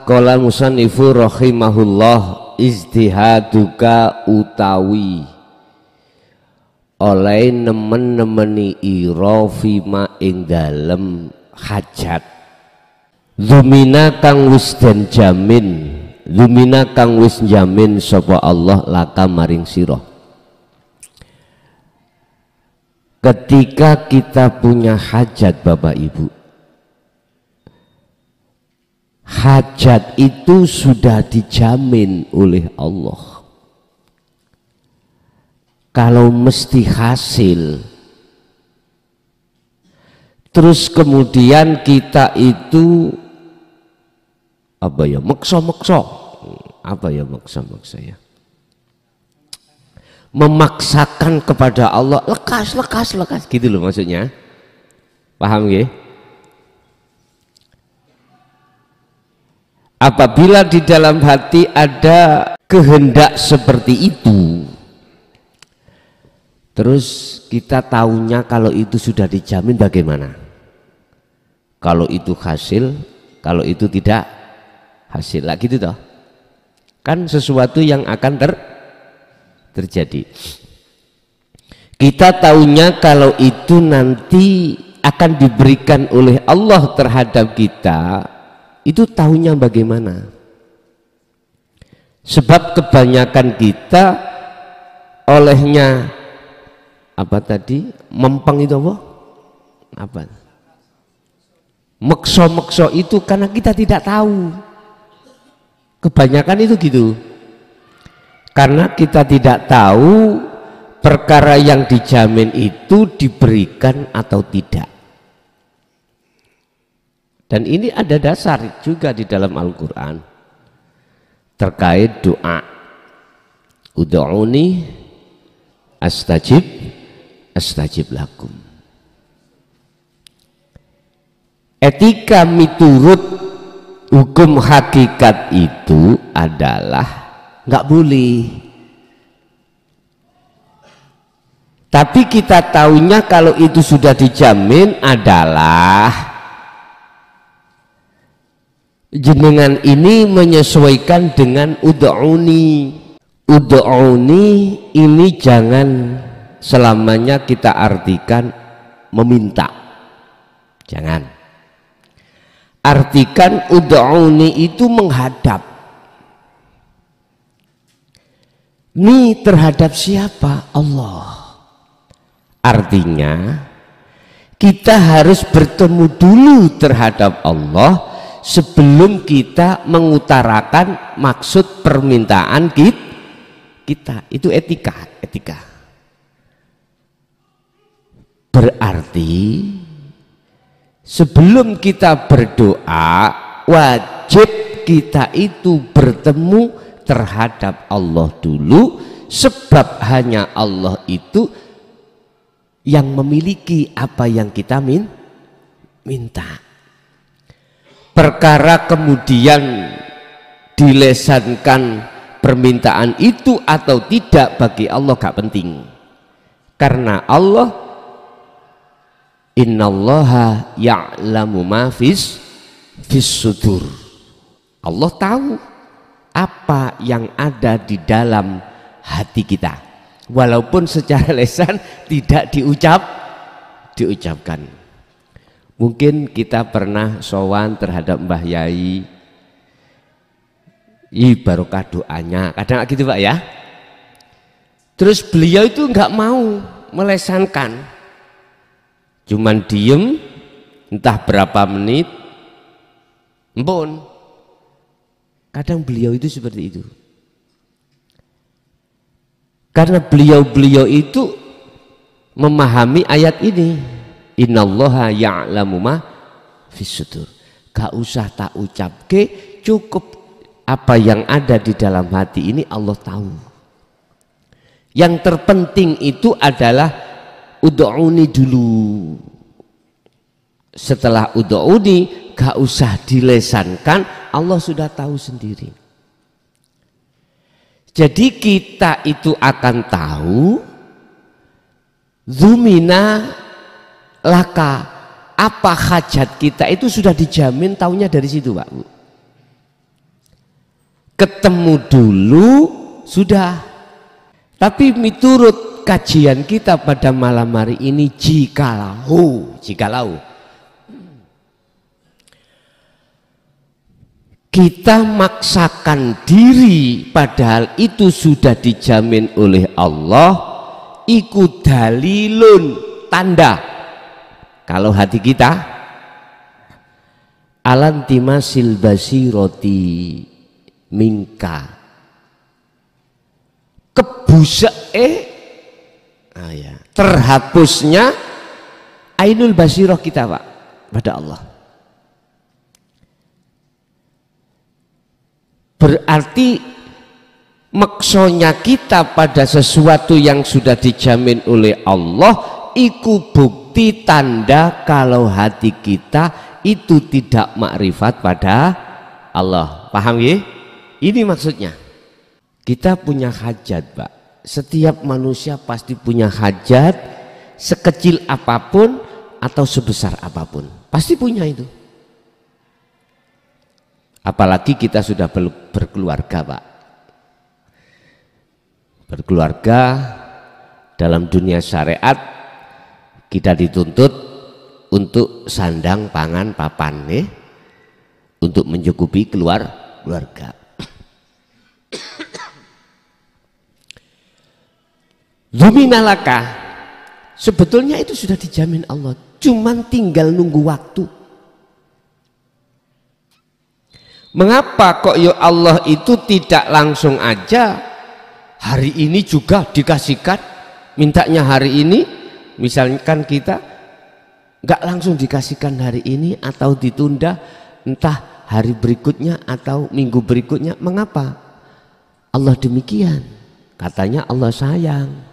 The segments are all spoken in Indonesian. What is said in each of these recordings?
qala musannifu rahimahullah ijtihaduka utawi oleh nemen-nemeni ira fima ing dalem hajat dzumina kang wis den jamin dzumina kang wis jamin sapa Allah laka maring sira. Ketika kita punya hajat Bapak Ibu, hajat itu sudah dijamin oleh Allah. Kalau mesti hasil, terus kemudian kita itu apa ya, maksa-maksa, apa ya maksa-maksa ya, memaksakan kepada Allah, lekas gitu loh maksudnya, paham ya? Apabila di dalam hati ada kehendak seperti itu, terus kita tahunya kalau itu sudah dijamin bagaimana? Kalau itu hasil, kalau itu tidak hasil lah gitu toh. Kan sesuatu yang akan terjadi. Kita tahunya kalau itu nanti akan diberikan oleh Allah terhadap kita, itu tahunya bagaimana? Sebab kebanyakan kita olehnya apa tadi, mempeng itu apa mekso itu karena kita tidak tahu. Kebanyakan itu gitu, karena kita tidak tahu perkara yang dijamin itu diberikan atau tidak. Dan ini ada dasar juga di dalam Al-Quran terkait doa, ud'uni astajib lakum. Etika miturut hukum hakikat itu adalah nggak boleh. Tapi kita tahunya kalau itu sudah dijamin adalah jenengan ini menyesuaikan dengan ud'uni. Ud'uni ini jangan selamanya kita artikan meminta, jangan. Artikan ud'uni itu menghadap. Ini terhadap siapa? Allah. Artinya kita harus bertemu dulu terhadap Allah sebelum kita mengutarakan maksud permintaan kita. Itu etika. Berarti sebelum kita berdoa wajib kita itu bertemu terhadap Allah dulu, sebab hanya Allah itu yang memiliki apa yang kita minta. Perkara kemudian dilesankan permintaan itu atau tidak bagi Allah gak penting, karena Allah innallaha ya'lamu ma fis sudur. Allah tahu apa yang ada di dalam hati kita, walaupun secara lisan tidak diucapkan. Mungkin kita pernah sowan terhadap Mbah Yai, barokah doanya, kadang gitu Pak ya. Terus beliau itu nggak mau melesankan, cuman diem entah berapa menit, empun. Kadang beliau itu seperti itu, karena beliau itu memahami ayat ini, innallaha ya'lamu ma fis sudur. Gak usah tak ucapke, cukup apa yang ada di dalam hati ini Allah tahu. Yang terpenting itu adalah ud'uni dulu. Setelah ud'uni gak usah dilesankan, Allah sudah tahu sendiri. Jadi kita itu akan tahu dzumina laka, apa hajat kita itu sudah dijamin, taunya dari situ Pak Bu. ketemu dulu sudah. Tapi miturut kajian kita pada malam hari ini, jikalau kita maksakan diri padahal itu sudah dijamin oleh Allah, iku dalilun, tanda kalau hati kita alantimasil basiroti mingka, terhapusnya ainul basiroh kita Pak pada Allah. Berarti maksudnya kita pada sesuatu yang sudah dijamin oleh Allah, iku bukti tanda kalau hati kita itu tidak makrifat pada Allah. Paham ya? Ini maksudnya. Kita punya hajat Pak. Setiap manusia pasti punya hajat, sekecil apapun atau sebesar apapun. Pasti punya itu. Apalagi kita sudah berkeluarga Pak. Berkeluarga dalam dunia syariat kita dituntut untuk sandang pangan papan nih, untuk mencukupi keluarga. Luminalaka, sebetulnya itu sudah dijamin Allah, cuman tinggal nunggu waktu. Mengapa kok ya Allah itu tidak langsung aja hari ini juga dikasihkan, mintanya hari ini, misalkan kita nggak langsung dikasihkan hari ini atau ditunda entah hari berikutnya atau minggu berikutnya. Mengapa Allah demikian? Katanya Allah sayang.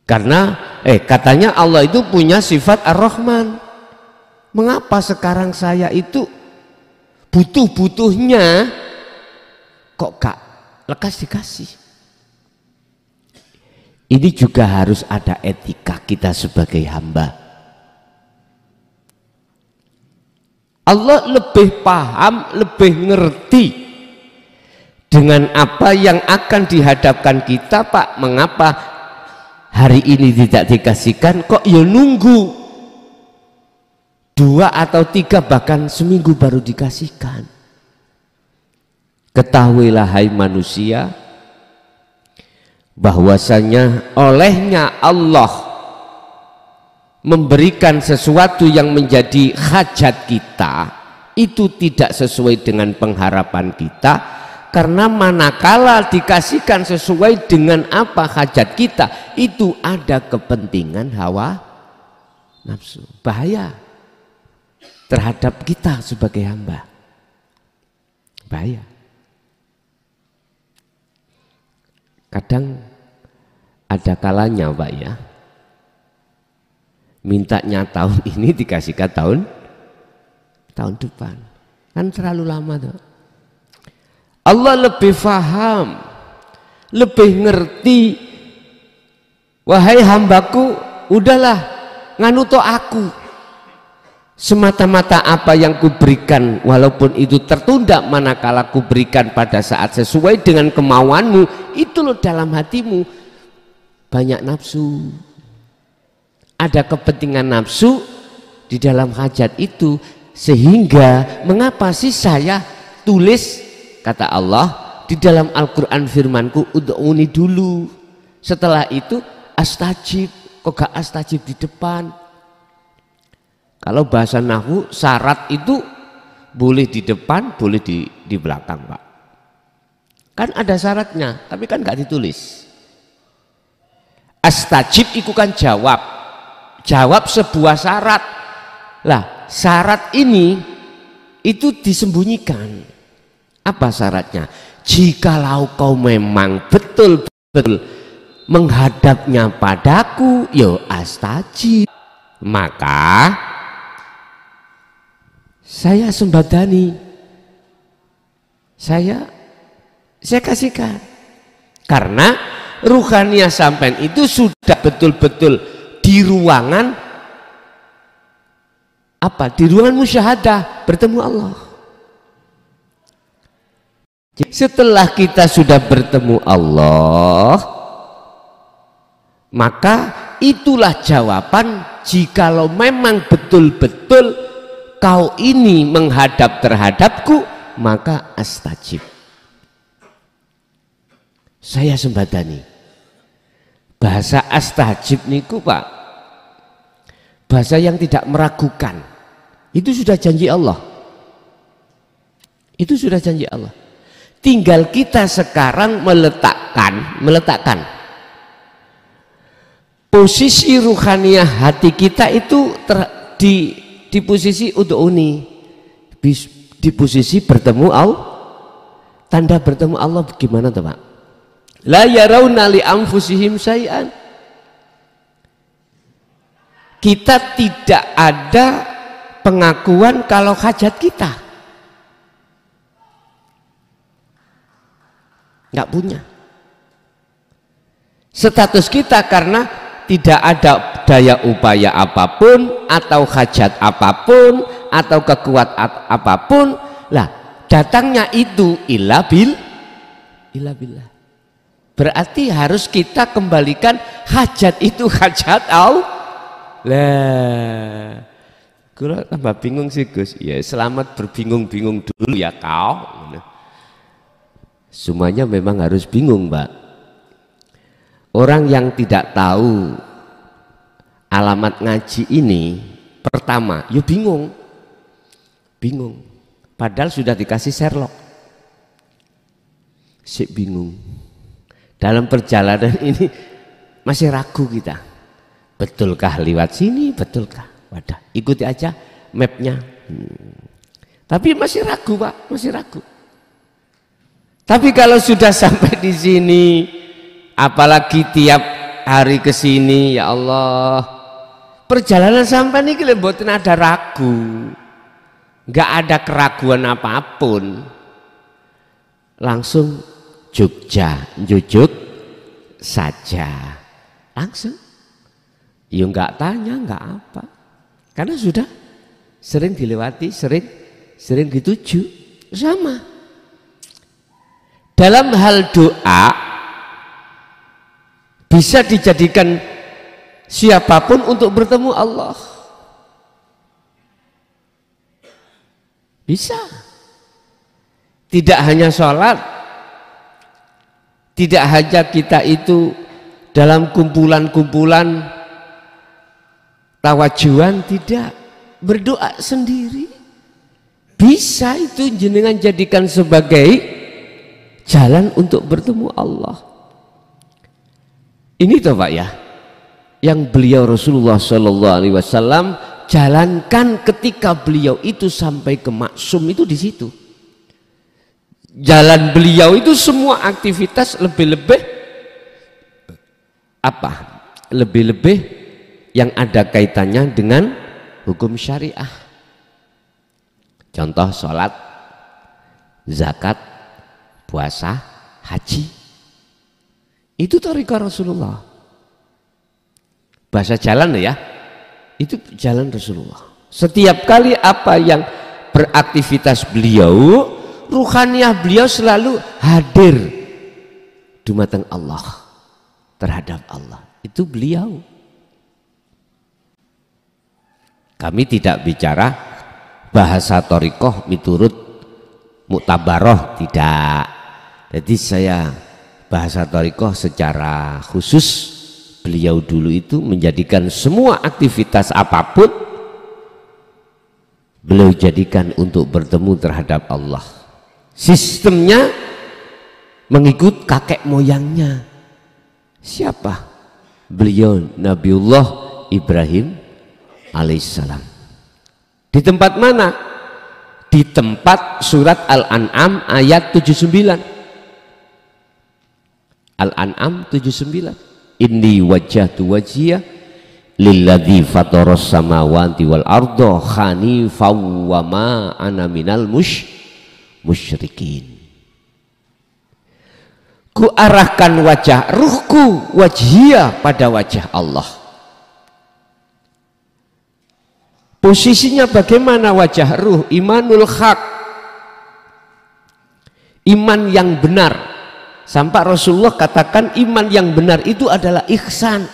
Karena katanya Allah itu punya sifat Ar-Rahman. Mengapa sekarang saya itu butuh-butuhnya kok gak lekas dikasih? Ini juga harus ada etika kita sebagai hamba. Allah lebih paham, lebih ngerti dengan apa yang akan dihadapkan kita Pak. Mengapa hari ini tidak dikasihkan kok ya nunggu 2 atau 3 bahkan seminggu baru dikasihkan. Ketahuilah hai manusia bahwasanya olehnya Allah memberikan sesuatu yang menjadi hajat kita itu tidak sesuai dengan pengharapan kita, karena manakala dikasihkan sesuai dengan apa hajat kita itu ada kepentingan hawa nafsu, bahaya terhadap kita sebagai hamba, bahaya. Kadang ada kalanya Pak ya, mintanya tahun ini dikasihkan tahun depan, kan terlalu lama tuh. Allah lebih paham, lebih ngerti. Wahai hambaku, udahlah nganuto aku, semata-mata apa yang kuberikan walaupun itu tertunda, manakala kuberikan pada saat sesuai dengan kemauanmu, itu loh dalam hatimu banyak nafsu, ada kepentingan nafsu di dalam hajat itu, sehingga mengapa sih saya tulis, kata Allah di dalam Al-Quran firmanku, ud'uni dulu, setelah itu astajib. Kok gak astajib di depan? Kalau bahasa nahwu syarat itu boleh di depan, boleh di belakang Pak. Kan ada syaratnya, tapi kan gak ditulis. Astajib itu kan jawab sebuah syarat. Lah syarat ini itu disembunyikan. Apa syaratnya? Jikalau kau memang betul-betul menghadapnya padaku, yo astajib, maka saya sembadani, saya kasihkan. Karena ruhaniyah sampean itu sudah betul-betul di ruangan apa? Di ruangan musyahadah bertemu Allah. Setelah kita sudah bertemu Allah, maka itulah jawaban jikalau memang betul-betul kau ini menghadap terhadapku, maka astajib. Saya sembadani. Bahasa astajib niku Pak, bahasa yang tidak meragukan. Itu sudah janji Allah. Itu sudah janji Allah. Tinggal kita sekarang meletakkan posisi ruhaniah hati kita itu di posisi ud'uni, di posisi bertemu Allah. Tanda bertemu Allah bagaimana tuh Pak? La yarawna li anfusihim syai'an. Kita tidak ada pengakuan kalau hajat kita, nggak punya. Status kita karena tidak ada daya upaya apapun atau hajat apapun atau kekuatan apapun, lah datangnya itu illa billah. Berarti harus kita kembalikan hajat itu hajat Allah. Lah gue tambah bingung sih Gus. Ya selamat berbingung-bingung dulu ya kau. Semuanya memang harus bingung Mbak. Orang yang tidak tahu alamat ngaji ini, pertama ya bingung. Padahal sudah dikasih Sherlock. Sik bingung. Dalam perjalanan ini masih ragu kita. Betulkah lewat sini? Betulkah? Wadah, ikuti aja mapnya. Tapi masih ragu Pak, masih ragu. Tapi kalau sudah sampai di sini, apalagi tiap hari ke sini, ya Allah, perjalanan sampai ini kita mboten ada ragu, nggak ada keraguan apapun, langsung jujuk saja, langsung, ya nggak tanya, nggak apa, karena sudah sering dilewati, sering dituju, sama. Dalam hal doa bisa dijadikan siapapun untuk bertemu Allah. Bisa. Tidak hanya sholat, tidak hanya kita itu dalam kumpulan-kumpulan tawajuan, tidak, berdoa sendiri. Bisa itu jenengan jadikan sebagai jalan untuk bertemu Allah. Ini toh Pak ya, yang beliau Rasulullah Shallallahu Alaihi Wasallam jalankan ketika beliau itu sampai ke Maksum itu di situ. Jalan beliau itu semua aktivitas lebih-lebih apa? Lebih-lebih yang ada kaitannya dengan hukum syariah. Contoh sholat, zakat, puasa, haji, itu thariqah Rasulullah. Bahasa jalan ya, itu jalan Rasulullah. Setiap kali apa yang beraktivitas beliau, ruhaniah beliau selalu hadir dumateng Allah, terhadap Allah. Itu beliau. Kami tidak bicara bahasa thariqah miturut muktabaroh, tidak. Jadi saya bahasa thariqah secara khusus, beliau dulu itu menjadikan semua aktivitas apapun beliau jadikan untuk bertemu terhadap Allah. Sistemnya mengikut kakek moyangnya. Siapa? Beliau Nabiullah Ibrahim alaihissalam. Di tempat mana? Di tempat surat Al-An'am ayat 79. Al-An'am 79. Inni wajjahtu wajhiya lilladzi fataras samawati wal arda hanifan wa ma ana minal musyrikin. Ku arahkan wajah ruhku wajhiya pada wajah Allah. Posisinya bagaimana wajah ruh? Imanul haq, iman yang benar. Sampai Rasulullah katakan iman yang benar itu adalah ihsan.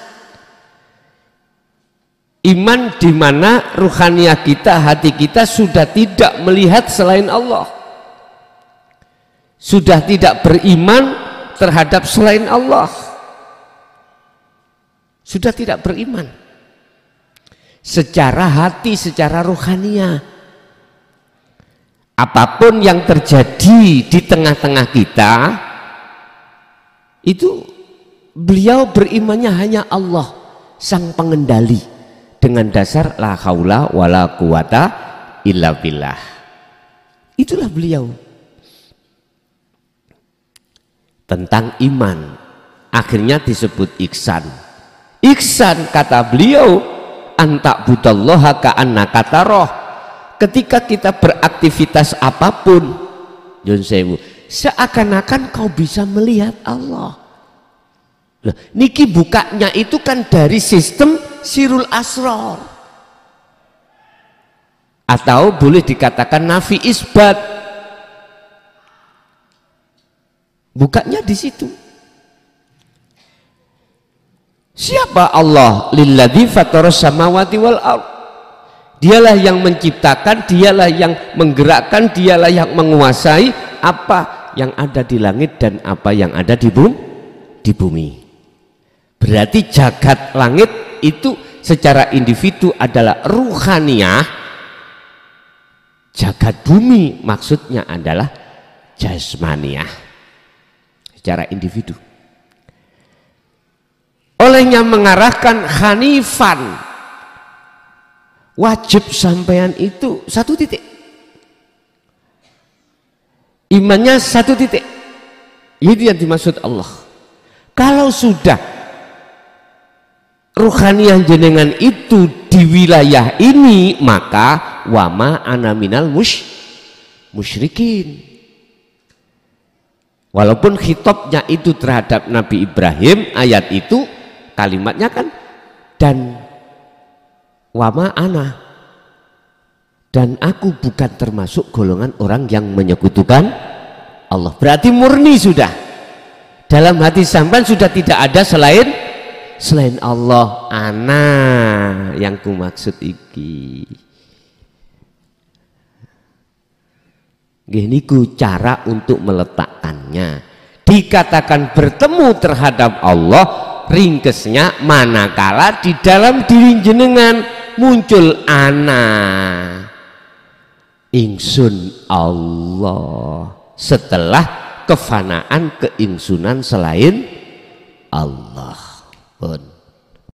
Iman di mana ruhaniah kita, hati kita sudah tidak melihat selain Allah, sudah tidak beriman terhadap selain Allah, sudah tidak beriman secara hati, secara ruhaniah. Apapun yang terjadi di tengah-tengah kita itu beliau berimannya hanya Allah sang pengendali, dengan dasar la haula wala quwata illa billah. Itulah beliau tentang iman. Akhirnya disebut ihsan. Ihsan kata beliau anta budallaha ka'annaka taroh. Ketika kita beraktivitas apapun, Yun Sewu, seakan-akan kau bisa melihat Allah. Loh, niki bukanya itu kan dari sistem sirul asrar, atau boleh dikatakan nafi isbat. Bukanya di situ. Siapa Allah? Lilladzi fataras samawati wal ardh. Dialah yang menciptakan, dialah yang menggerakkan, dialah yang menguasai apa yang ada di langit dan apa yang ada di bumi. Berarti jagat langit itu secara individu adalah ruhaniah, jagat bumi maksudnya adalah jasmaniah, secara individu. Olehnya mengarahkan hanifan, wajib sampean itu satu titik, imannya satu titik, itu yang dimaksud Allah. Kalau sudah ruhaniah jenengan itu di wilayah ini, maka wama ana minal musyrikin. Walaupun khitabnya itu terhadap Nabi Ibrahim, ayat itu kalimatnya kan dan wama ana, dan aku bukan termasuk golongan orang yang menyekutukan Allah. Berarti murni sudah dalam hati sampean sudah tidak ada selain Allah. Ana yang ku maksud iki. Gini ku cara untuk meletakkannya. Dikatakan bertemu terhadap Allah, ringkesnya manakala di dalam diri jenengan muncul ana, ingsun Allah, setelah kefanaan keingsunan selain Allah. Pun